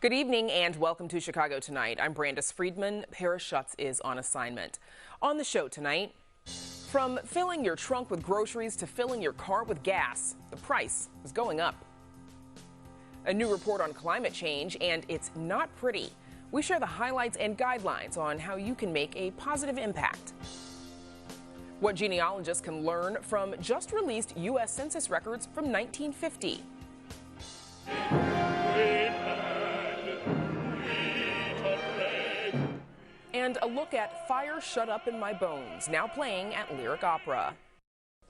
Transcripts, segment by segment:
Good evening and welcome to Chicago Tonight. I'm Brandis Friedman. Paris Schutz is on assignment. On the show tonight, from filling your trunk with groceries to filling your car with gas, the price is going up. A new report on climate change, and it's not pretty. We share the highlights and guidelines on how you can make a positive impact. What genealogists can learn from just released U.S. Census records from 1950. And a look at Fire Shut Up in My Bones, now playing at Lyric Opera.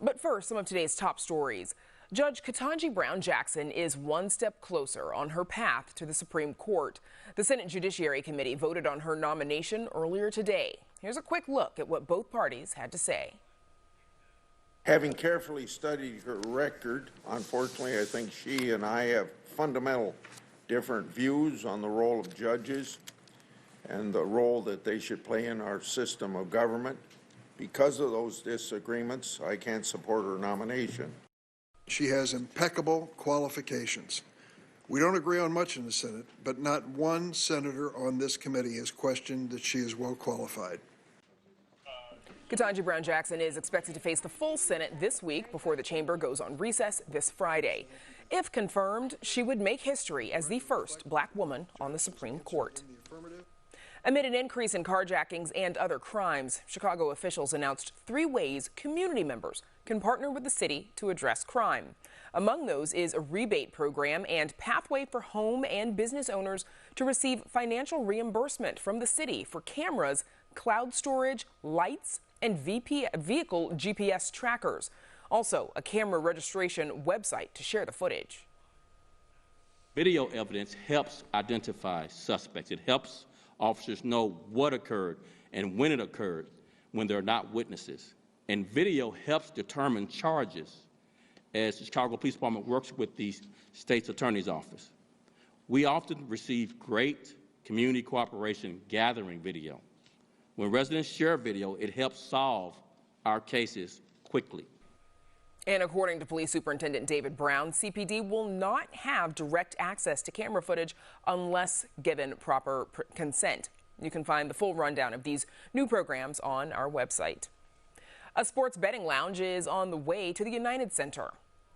But first, some of today's top stories. Judge Ketanji Brown Jackson is one step closer on her path to the Supreme Court. The Senate Judiciary Committee voted on her nomination earlier today. Here's a quick look at what both parties had to say. Having carefully studied her record, unfortunately, I think she and I have fundamental different views on the role of judges and the role that they should play in our system of government. Because of those disagreements, I can't support her nomination. She has impeccable qualifications. We don't agree on much in the Senate, but not one senator on this committee has questioned that she is well qualified. Ketanji Brown Jackson is expected to face the full Senate this week before the chamber goes on recess this Friday. If confirmed, she would make history as the first black woman on the Supreme Court. Amid an increase in carjackings and other crimes, Chicago officials announced 3 ways community members can partner with the city to address crime. Among those is a rebate program and pathway for home and business owners to receive financial reimbursement from the city for cameras, cloud storage, lights, and vehicle GPS trackers. Also, a camera registration website to share the footage. Video evidence helps identify suspects. It helps officers know what occurred and when it occurred when there are not witnesses. And video helps determine charges as the Chicago Police Department works with the state's attorney's office. We often receive great community cooperation gathering video. When residents share video, it helps solve our cases quickly. And according to Police Superintendent David Brown, CPD will not have direct access to camera footage unless given proper consent. You can find the full rundown of these new programs on our website. A sports betting lounge is on the way to the United Center.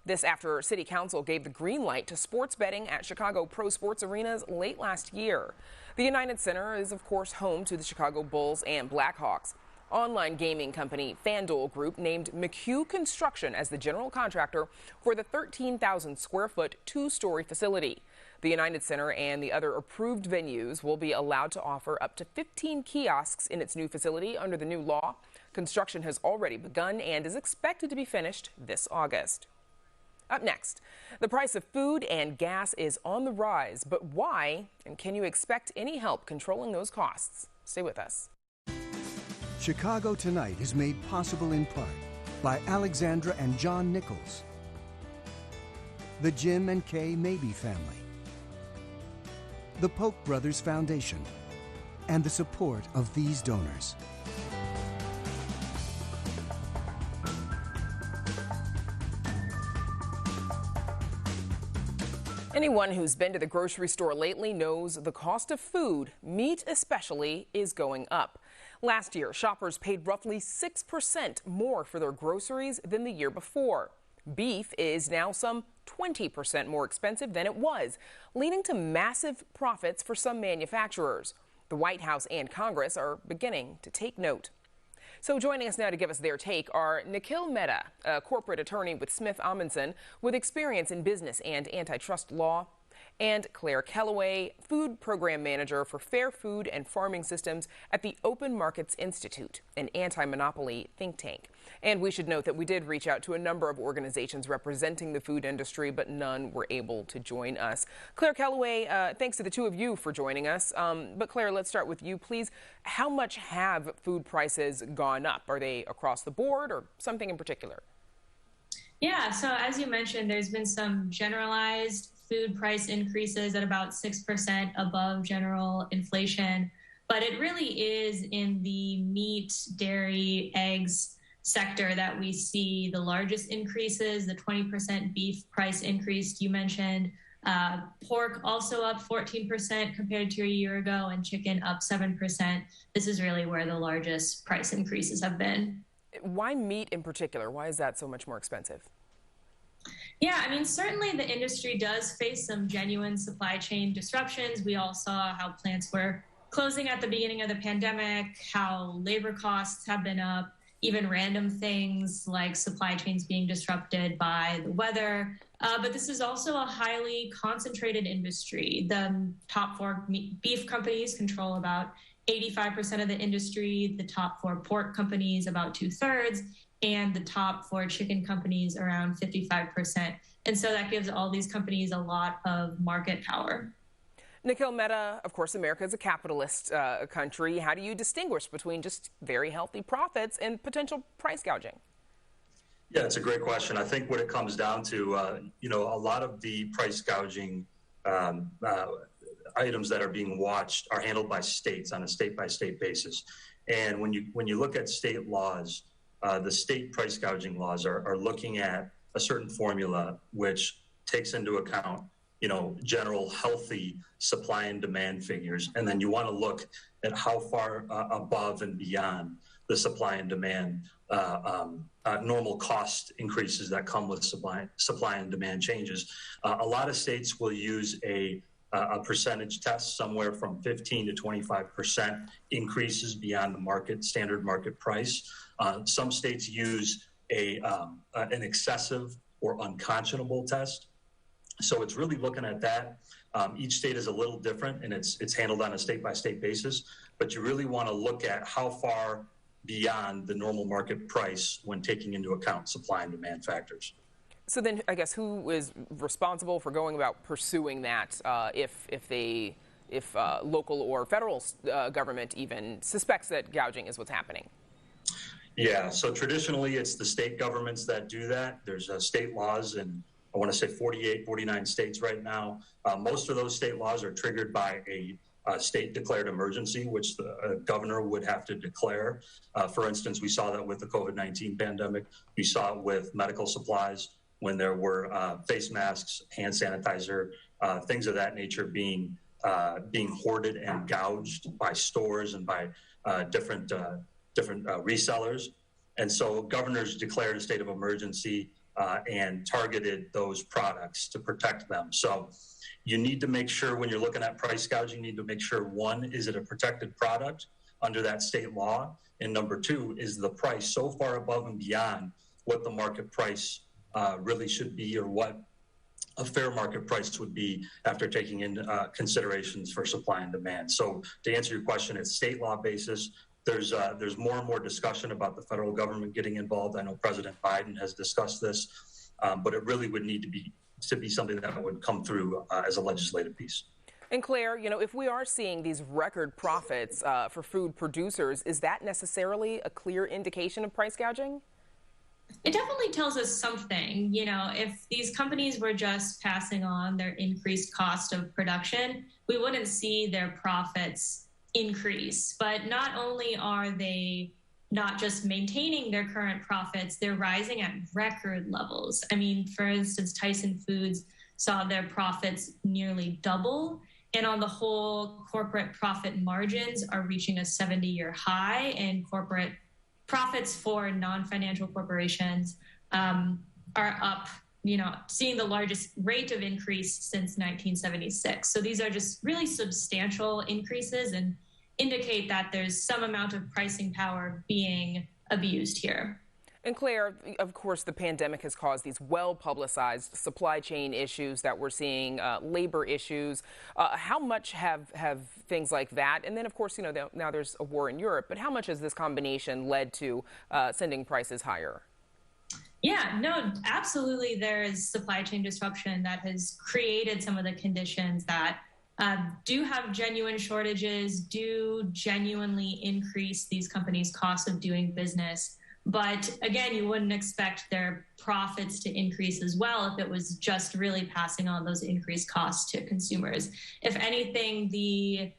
This after City Council gave the green light to sports betting at Chicago Pro Sports arenas late last year. The United Center is, of course, home to the Chicago Bulls and Blackhawks. Online gaming company FanDuel Group named McHugh Construction as the general contractor for the 13,000 square foot 2-story facility. The United Center and the other approved venues will be allowed to offer up to 15 kiosks in its new facility under the new law. Construction has already begun and is expected to be finished this August. Up next, the price of food and gas is on the rise, but why? And can you expect any help controlling those costs? Stay with us. Chicago Tonight is made possible in part by Alexandra and John Nichols, the Jim and Kay Mabey family, the Polk Brothers Foundation, and the support of these donors. Anyone who's been to the grocery store lately knows the cost of food, meat especially, is going up. Last year, shoppers paid roughly 6% more for their groceries than the year before. Beef is now some 20% more expensive than it was, leading to massive profits for some manufacturers. The White House and Congress are beginning to take note. So joining us now to give us their take are Nikhil Mehta, a corporate attorney with Smith Amundsen with experience in business and antitrust law, and Claire Kellaway, food program manager for Fair Food and Farming Systems at the Open Markets Institute, an anti-monopoly think tank. And we should note that we did reach out to a number of organizations representing the food industry, but none were able to join us. Claire Kellaway, thanks to the two of you for joining us. But Claire, let's start with you, please. How much have food prices gone up? Are they across the board or something in particular? Yeah, so as you mentioned, there's been some generalized food price increases at about 6% above general inflation. But it really is in the meat, dairy, eggs sector that we see the largest increases. The 20% beef price increase you mentioned Pork also up 14% compared to a year ago, and chicken up 7%. This is really where the largest price increases have been. Why meat in particular? Why is that so much more expensive? Yeah, I mean, certainly the industry does face some genuine supply chain disruptions. We all saw how plants were closing at the beginning of the pandemic, how labor costs have been up, even random things like supply chains being disrupted by the weather. But this is also a highly concentrated industry. The top four beef companies control about 85% of the industry, the top four pork companies about 2/3, and the top four chicken companies around 55%. And so that gives all these companies a lot of market power. Nikhil Mehta, of course, America is a capitalist country. How do you distinguish between just very healthy profits and potential price gouging? Yeah, it's a great question. I think what it comes down to, a lot of the price gouging items that are being watched are handled by states on a state-by-state basis. And when you look at state laws, the state price gouging laws are looking at a certain formula which takes into account, general healthy supply and demand figures. And then you want to look at how far above and beyond the supply and demand normal cost increases that come with supply and demand changes. A lot of states will use a percentage test, somewhere from 15 to 25% increases beyond the standard market price. Some states use an excessive or unconscionable test. So it's really looking at that. Each state is a little different, and it's handled on a state-by-state basis. But you really want to look at how far beyond the normal market price when taking into account supply and demand factors. So then, I guess, who is responsible for going about pursuing that if local or federal government even suspects that gouging is what's happening? Yeah, so traditionally it's the state governments that do that. There's state laws in, I want to say 48, 49 states right now. Most of those state laws are triggered by a state declared emergency, which the governor would have to declare. For instance, we saw that with the COVID-19 pandemic. We saw it with medical supplies when there were face masks, hand sanitizer, things of that nature being hoarded and gouged by stores and by different resellers. And so governors declared a state of emergency and targeted those products to protect them. So you need to make sure when you're looking at price gouging, you need to make sure, one, is it a protected product under that state law? And number two, is the price so far above and beyond what the market price really should be, or what a fair market price would be after taking into considerations for supply and demand. So to answer your question, it's state law basis. There's more and more discussion about the federal government getting involved. I know President Biden has discussed this, but it really would need to be something that would come through as a legislative piece. And Claire, if we are seeing these record profits for food producers, is that necessarily a clear indication of price gouging? It definitely tells us something. If these companies were just passing on their increased cost of production, we wouldn't see their profits increase. But not only are they not just maintaining their current profits, they're rising at record levels. I mean, for instance, Tyson Foods saw their profits nearly double. And on the whole, corporate profit margins are reaching a 70-year high, and corporate profits for non-financial corporations are up, seeing the largest rate of increase since 1976. So these are just really substantial increases and indicate that there's some amount of pricing power being abused here. And Claire, of course, the pandemic has caused these well-publicized supply chain issues that we're seeing, labor issues. How much have things like that, and then, of course, now there's a war in Europe, but how much has this combination led to sending prices higher? Yeah, no, absolutely. There is supply chain disruption that has created some of the conditions that do have genuine shortages, do genuinely increase these companies' costs of doing business. But again, you wouldn't expect their profits to increase as well if it was just really passing on those increased costs to consumers. If anything, the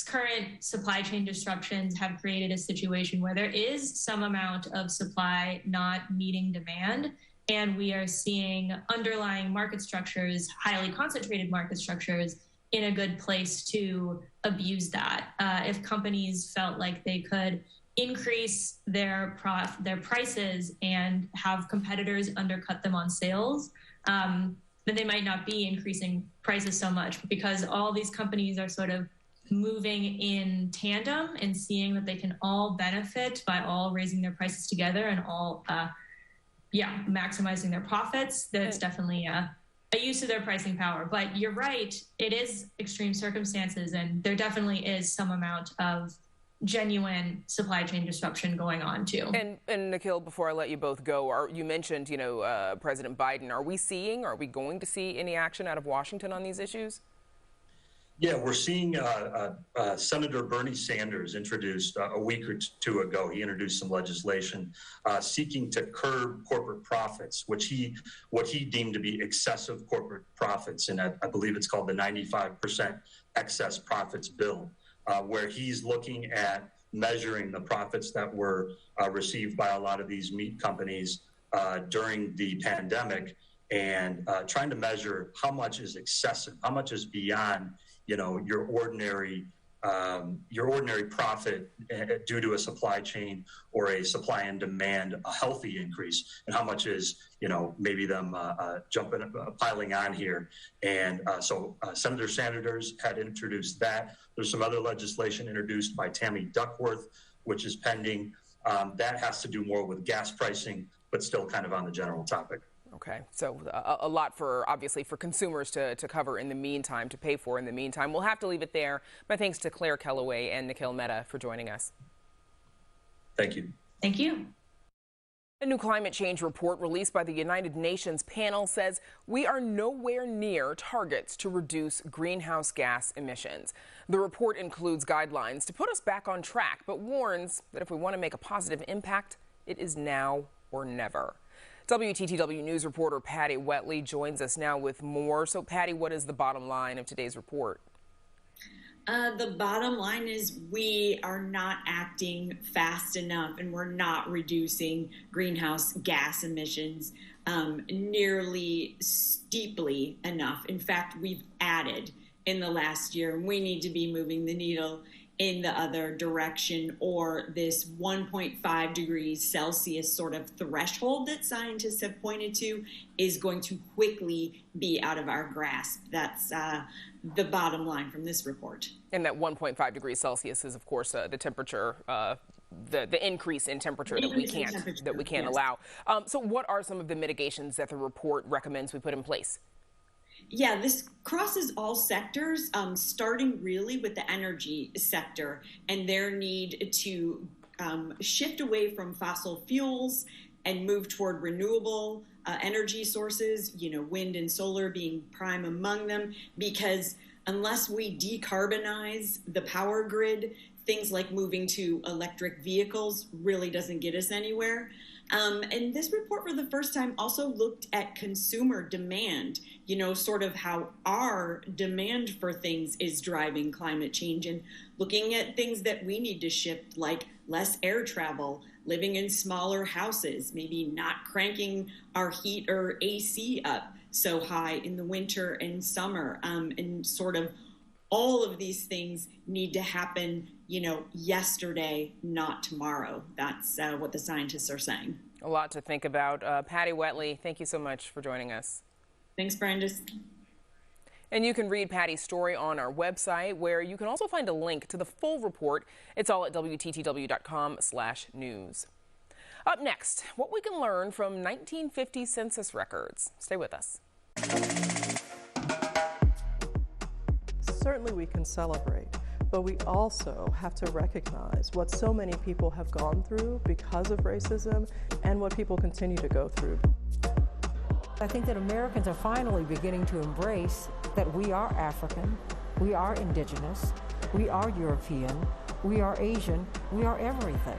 current supply chain disruptions have created a situation where there is some amount of supply not meeting demand. And we are seeing underlying market structures, highly concentrated market structures, in a good place to abuse that. If companies felt like they could increase their prices and have competitors undercut them on sales, then they might not be increasing prices so much. But because all these companies are sort of moving in tandem and seeing that they can all benefit by all raising their prices together and all maximizing their profits, that's definitely a use of their pricing power. But you're right, it is extreme circumstances, and there definitely is some amount of genuine supply chain disruption going on too. And Nikhil, before I let you both go, you mentioned, President Biden. Are we going to see any action out of Washington on these issues? Yeah, we're seeing Senator Bernie Sanders introduced a week or two ago. He introduced some legislation seeking to curb corporate profits, what he deemed to be excessive corporate profits, and I believe it's called the 95% excess profits bill, where he's looking at measuring the profits that were received by a lot of these meat companies during the pandemic, and trying to measure how much is excessive, how much is beyond your ordinary profit due to a supply chain or a supply and demand, a healthy increase, and how much is, maybe them piling on here. And so Senator Sanders had introduced that. There's some other legislation introduced by Tammy Duckworth, which is pending. That has to do more with gas pricing, but still kind of on the general topic. Okay, so a lot obviously for consumers to cover in the meantime, to pay for in the meantime. We'll have to leave it there. My thanks to Claire Kellaway and Nikhil Mehta for joining us. Thank you. Thank you. A new climate change report released by the United Nations panel says we are nowhere near targets to reduce greenhouse gas emissions. The report includes guidelines to put us back on track, but warns that if we want to make a positive impact, it is now or never. WTTW News reporter Patty Wetley joins us now with more. So, Patty, what is the bottom line of today's report? The bottom line is we are not acting fast enough, and we're not reducing greenhouse gas emissions nearly steeply enough. In fact, we've added in the last year, and we need to be moving the needle in the other direction, or this 1.5 degrees Celsius sort of threshold that scientists have pointed to is going to quickly be out of our grasp. That's the bottom line from this report. And that 1.5 degrees Celsius is, of course, the temperature, the increase in temperature that we can't allow. So what are some of the mitigations that the report recommends we put in place? Yeah, this crosses all sectors, starting really with the energy sector and their need to shift away from fossil fuels and move toward renewable energy sources, wind and solar being prime among them, because unless we decarbonize the power grid, things like moving to electric vehicles really doesn't get us anywhere. And this report for the first time also looked at consumer demand, sort of how our demand for things is driving climate change, and looking at things that we need to shift, like less air travel, living in smaller houses, maybe not cranking our heat or AC up so high in the winter and summer, and sort of all of these things need to happen, yesterday, not tomorrow. That's what the scientists are saying. A lot to think about. Patty Wetley, thank you so much for joining us. Thanks, Brandis. And you can read Patty's story on our website, where you can also find a link to the full report. It's all at WTTW.com/news. Up next, what we can learn from 1950 census records. Stay with us. Certainly we can celebrate, but we also have to recognize what so many people have gone through because of racism and what people continue to go through. I think that Americans are finally beginning to embrace that we are African, we are indigenous, we are European, we are Asian, we are everything.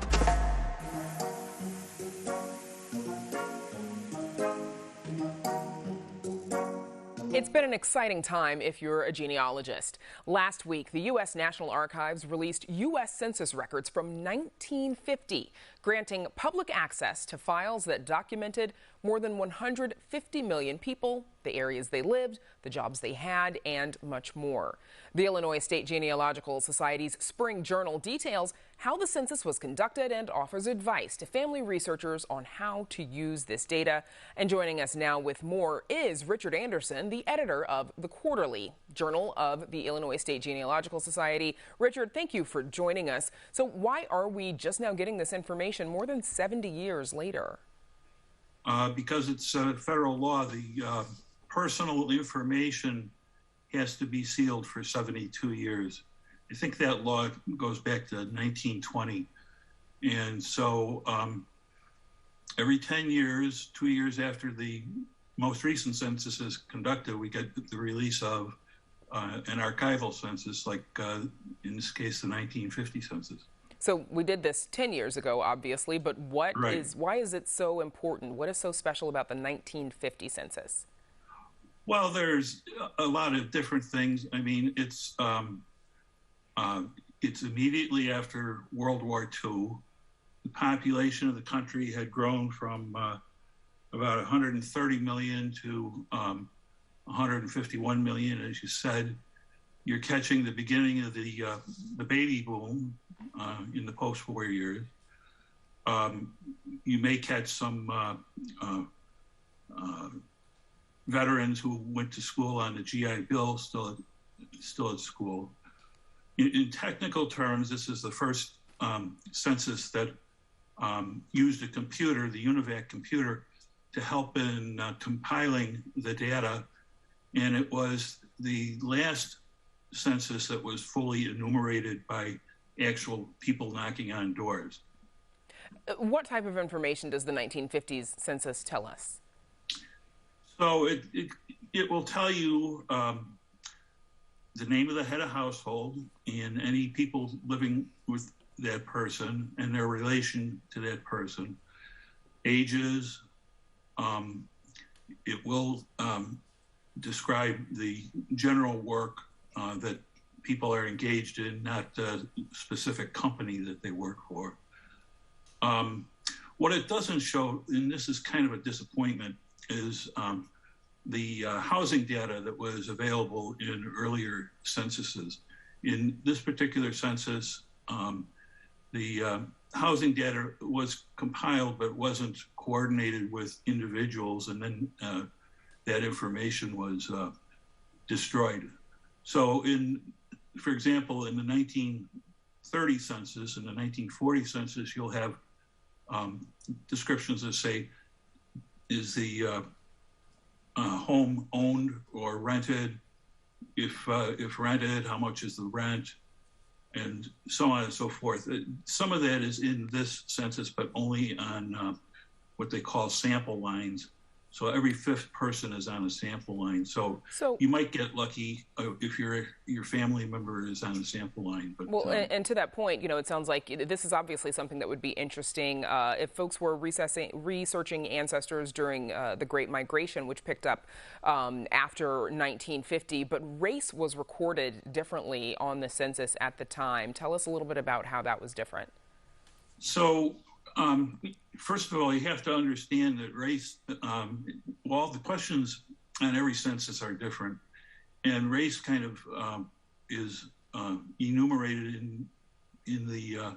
It's been an exciting time if you're a genealogist. Last week, the U.S. National Archives released U.S. Census records from 1950, granting public access to files that documented more than 150 million people, the areas they lived, the jobs they had, and much more. The Illinois State Genealogical Society's Spring Journal details how the census was conducted and offers advice to family researchers on how to use this data. And joining us now with more is Richard Anderson, the editor of the Quarterly Journal of the Illinois State Genealogical Society. Richard, thank you for joining us. So why are we just now getting this information more than 70 years later? Because it's federal law. The personal information has to be sealed for 72 years. I think that law goes back to 1920. And so every 10 years, 2 years after the most recent census is conducted, we get the release of an archival census, like in this case, the 1950 census. So we did this 10 years ago, obviously, but why is it so important? What is so special about the 1950 census? Well, there's a lot of different things. I mean, it's immediately after World War II. The population of the country had grown from about 130 million to 151 million, as you said. You're catching the beginning of the baby boom in the post-war years. You may catch some veterans who went to school on the GI Bill still at school. In technical terms, this is the first census that used a computer, the UNIVAC computer, to help in compiling the data. And it was the last census that was fully enumerated by actual people knocking on doors. What type of information does the 1950s census tell us? So it will tell you the name of the head of household and any people living with that person and their relation to that person, ages. It will describe the general work that people are engaged in, not the specific company that they work for. What it doesn't show, and this is kind of a disappointment, is the housing data that was available in earlier censuses. In this particular census, the housing data was compiled but wasn't coordinated with individuals, and then that information was destroyed. So for example, in the 1930 census and the 1940 census, you'll have descriptions that say, is the home owned or rented? If rented, how much is the rent? And so on and so forth. Some of that is in this census, but only on what they call sample lines. So every fifth person is on a sample line. So you might get lucky if your family member is on a sample line. But, well, and to that point, you know, it sounds like this is obviously something that would be interesting if folks were researching ancestors during the Great Migration, which picked up after 1950. But race was recorded differently on the census at the time. Tell us a little bit about how that was different. So, first of all, you have to understand that race, well, the questions on every census are different, and race kind of is enumerated in the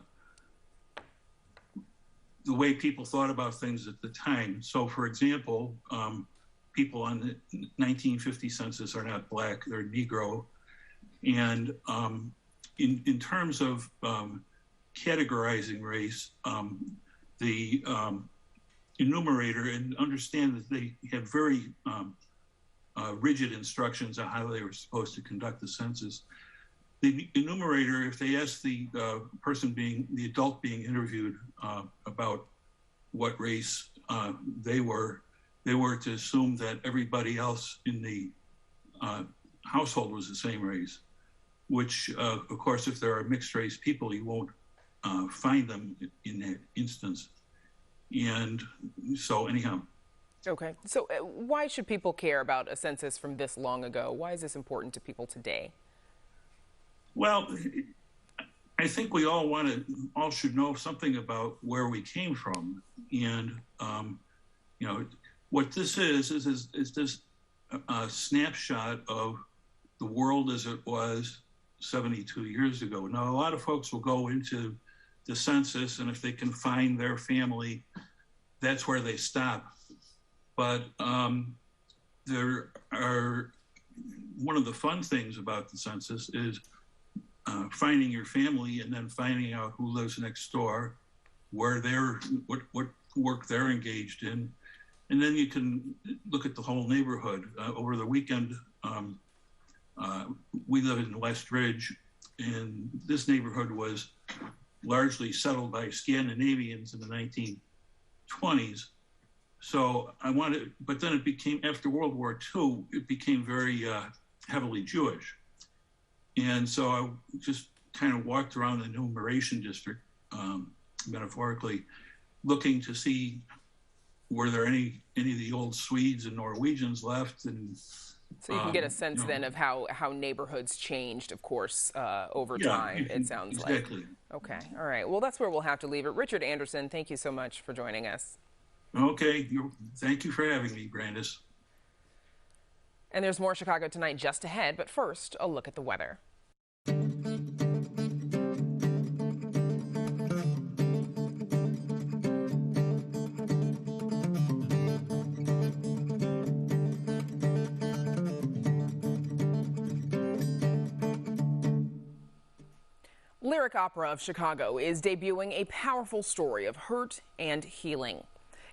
way people thought about things at the time. So, for example, people on the 1950 census are not Black, they're Negro. And in terms of categorizing race, the enumerator, and understand that they have very rigid instructions on how they were supposed to conduct the census. The enumerator, if they ask the adult being interviewed about what race they were to assume that everybody else in the household was the same race, which, of course, if there are mixed race people, you won't find them in that instance. And so anyhow. Okay. So why should people care about a census from this long ago? Why is this important to people today? Well, I think we all should know something about where we came from. And, what this is this a snapshot of the world as it was 72 years ago. Now, a lot of folks will go into the census, and if they can find their family, that's where they stop. But there are, one of the fun things about the census is finding your family and then finding out who lives next door, what work they're engaged in. And then you can look at the whole neighborhood. Over the weekend, we live in West Ridge, and this neighborhood was largely settled by Scandinavians in the 1920s. So but then it became, after World War II, it became very heavily Jewish. And so I just kind of walked around the enumeration district, metaphorically, looking to see were there any of the old Swedes and Norwegians left. And so you can get a sense then of how neighborhoods changed, of course, over time, it sounds like. Exactly. Okay. All right. Well, that's where we'll have to leave it. Richard Anderson, thank you so much for joining us. Okay. Thank you for having me, Brandis. And there's more Chicago Tonight just ahead, but first, a look at the weather. Lyric Opera of Chicago is debuting a powerful story of hurt and healing.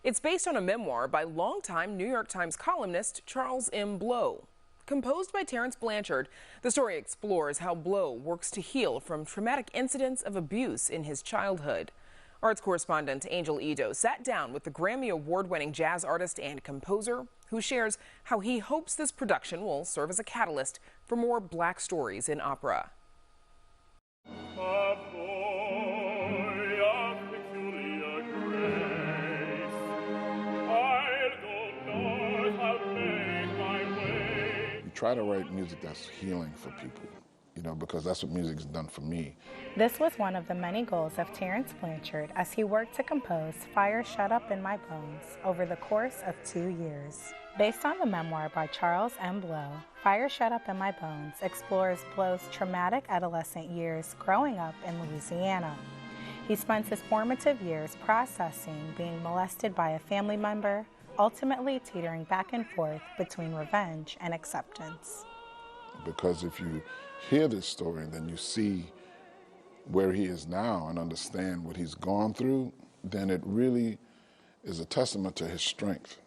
It's based on a memoir by longtime New York Times columnist Charles M. Blow. Composed by Terrence Blanchard, the story explores how Blow works to heal from traumatic incidents of abuse in his childhood. Arts correspondent Angel Edo sat down with the Grammy Award-winning jazz artist and composer, who shares how he hopes this production will serve as a catalyst for more Black stories in opera. Try to write music that's healing for people, because that's what music's done for me. This was one of the many goals of Terrence Blanchard as he worked to compose Fire Shut Up in My Bones over the course of 2 years. Based on the memoir by Charles M. Blow, Fire Shut Up in My Bones explores Blow's traumatic adolescent years growing up in Louisiana. He spends his formative years processing being molested by a family member, ultimately teetering back and forth between revenge and acceptance. Because if you hear this story, then you see where he is now and understand what he's gone through, then it really is a testament to his strength.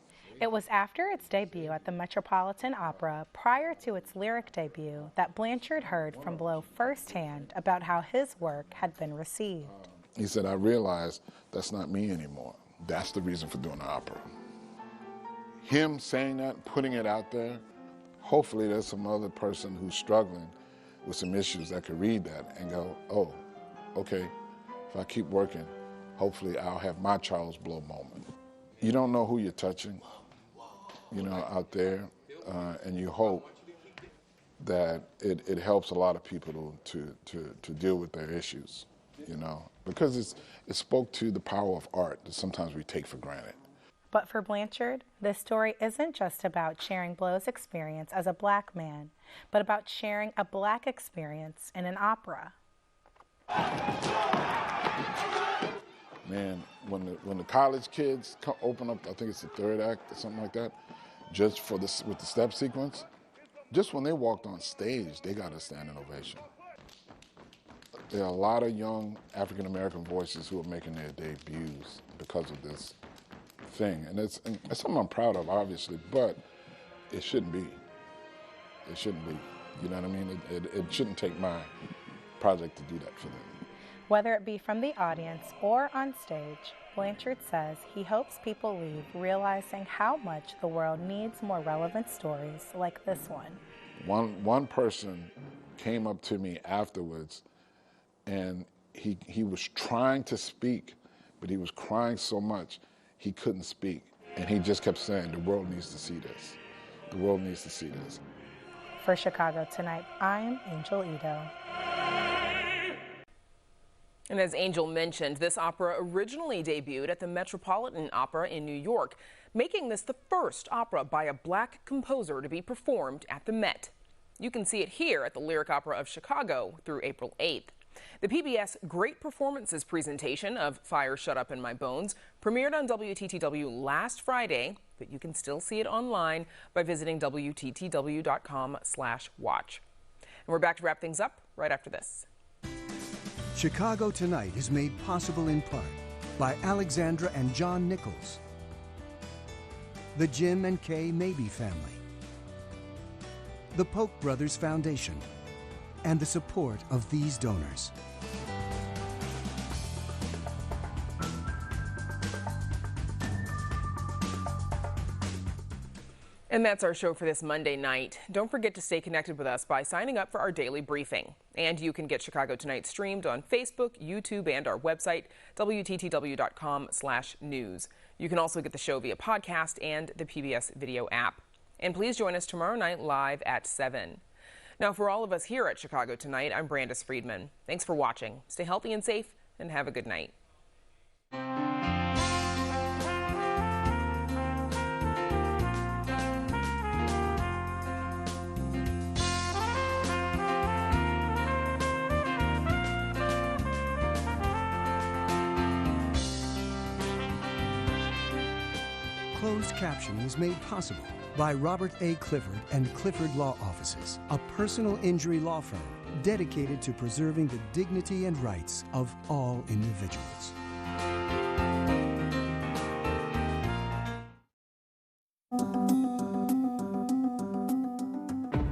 It was after its debut at the Metropolitan Opera, prior to its lyric debut, that Blanchard heard from Blow firsthand about how his work had been received. He said, I realized that's not me anymore. That's the reason for doing the opera. Him saying that, putting it out there, hopefully there's some other person who's struggling with some issues that could read that and go, oh, okay, if I keep working, hopefully I'll have my Charles Blow moment. You don't know who you're touching, out there, and you hope that it helps a lot of people to deal with their issues, because it spoke to the power of art that sometimes we take for granted. But for Blanchard, this story isn't just about sharing Blow's experience as a Black man, but about sharing a Black experience in an opera. Man, when the college kids open up, I think it's the third act or something like that, just with the step sequence, just when they walked on stage, they got a standing ovation. There are a lot of young African-American voices who are making their debuts because of this thing. And it's something I'm proud of, obviously, but it shouldn't be. It shouldn't be. You know what I mean? It shouldn't take my project to do that for them. Whether it be from the audience or on stage, Blanchard says he hopes people leave realizing how much the world needs more relevant stories like this one. One person came up to me afterwards, and he was trying to speak, but he was crying so much he couldn't speak. And he just kept saying, the world needs to see this. The world needs to see this. For Chicago Tonight, I'm Angel Ito. And as Angel mentioned, this opera originally debuted at the Metropolitan Opera in New York, making this the first opera by a black composer to be performed at the Met. You can see it here at the Lyric Opera of Chicago through April 8th. The PBS Great Performances presentation of Fire Shut Up in My Bones premiered on WTTW last Friday, but you can still see it online by visiting WTTW.com/watch. And we're back to wrap things up right after this. Chicago Tonight is made possible in part by Alexandra and John Nichols, the Jim and Kay Mabey family, the Polk Brothers Foundation, and the support of these donors. And that's our show for this Monday night. Don't forget to stay connected with us by signing up for our daily briefing. And you can get Chicago Tonight streamed on Facebook, YouTube, and our website, WTTW.com/news. You can also get the show via podcast and the PBS video app. And please join us tomorrow night live at 7. Now, for all of us here at Chicago Tonight, I'm Brandis Friedman. Thanks for watching. Stay healthy and safe, and have a good night. Closed captioning is made possible by Robert A. Clifford and Clifford Law Offices, a personal injury law firm dedicated to preserving the dignity and rights of all individuals.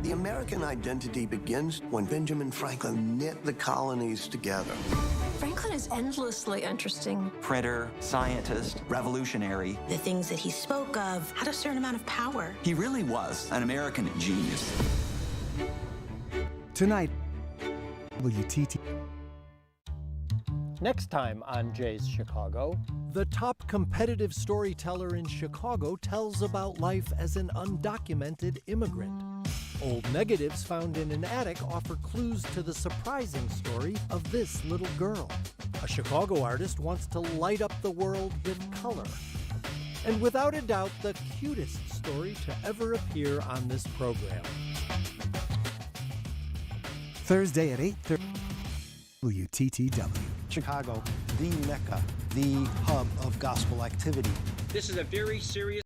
The American identity begins when Benjamin Franklin knit the colonies together. Franklin is endlessly interesting. Printer, scientist, revolutionary. The things that he spoke of had a certain amount of power. He really was an American genius. Tonight, WTT. Next time on Jay's Chicago, the top competitive storyteller in Chicago tells about life as an undocumented immigrant. Old negatives found in an attic offer clues to the surprising story of this little girl. A Chicago artist wants to light up the world with color. And without a doubt, the cutest story to ever appear on this program. Thursday at 8:30, WTTW. Chicago, the Mecca, the hub of gospel activity. This is a very serious